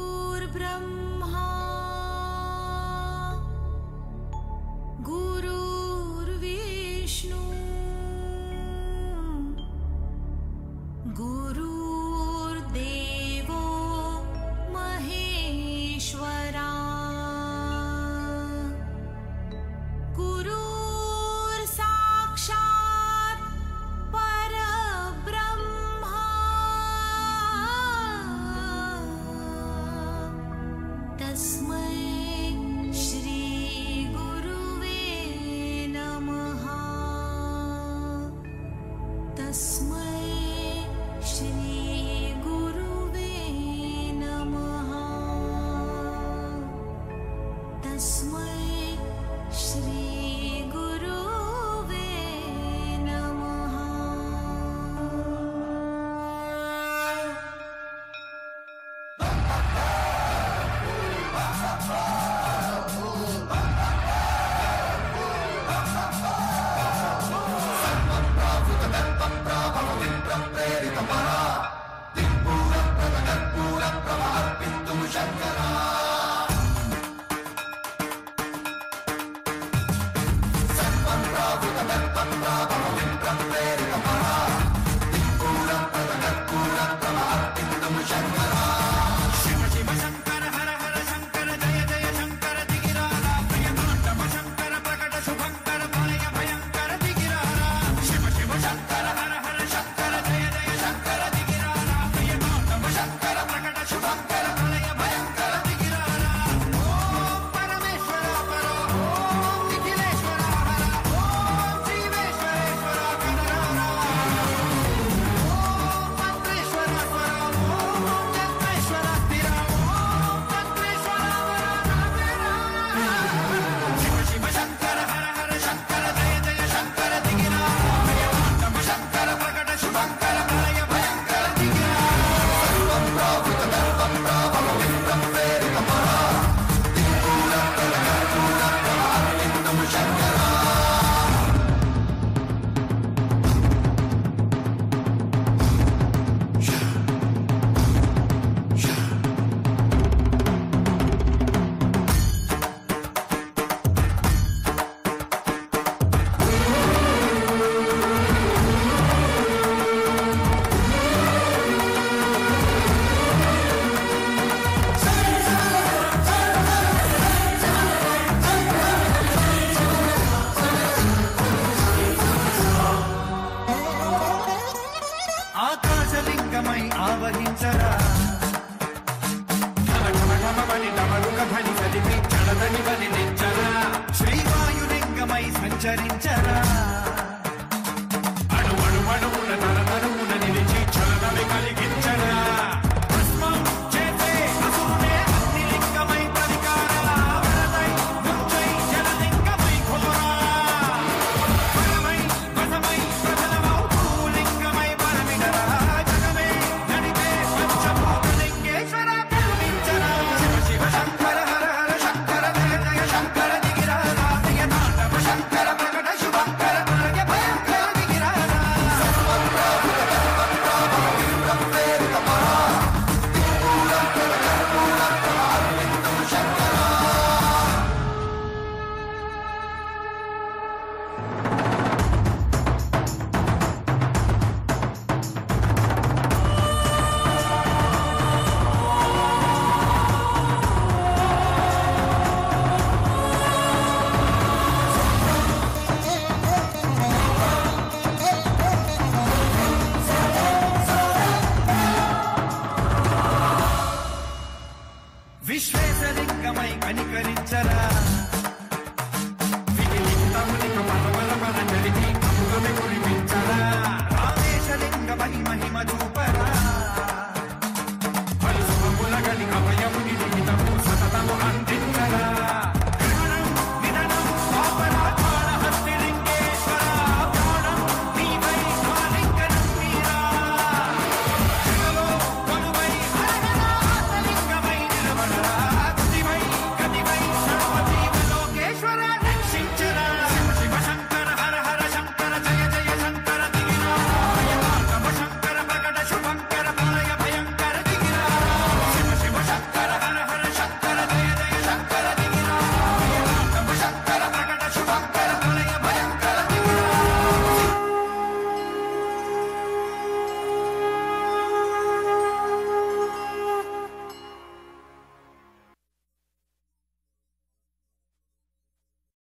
गुरुर्ब्रह्मा गुरुर्विष्णु गुरुर्देवो महेश्वरा गुरुर्साक्षात् परब्रह्मा तस्मै श्री गुरुवे नमः। तस्मै श्री गुरुवे नमः। तस्मै श्री गुरुवे नमः। ఆకాశలింగమై ఆవహించరా ఘమఘమఘమమని డమరుక ధ్వని కలిపి చడదని బలి నిచ్చరా శ్రీవాయులింగమై సంచరించరా అణువణువణువున తరతరువున నిలిచి చలనమి కలిగించరా భస్మం చేసే అసురునే అగ్నిలింగమై పరికారా వరదై ముంచై జలలింగమై ఘోరా పరమై వసమై ప్రజలమౌ భూలింగమై పరమిడరా జగమే నడిపే పంచభూతలింగేశ్వర పూజించరా శివ శివ శంకర హర హర శంకర జయ జయ శంకర దిగిరారా ప్రియ తాండవ శంకర ప్రకట శుభంకర ప్రళయ భయంకర దిగిరారా విశ్వేశలింగమై కనికరించరా వినిలింగమునిక పరమర పర జరిగి అమృతమి కురిపించరా రామేశలింగమై మహిమ చూప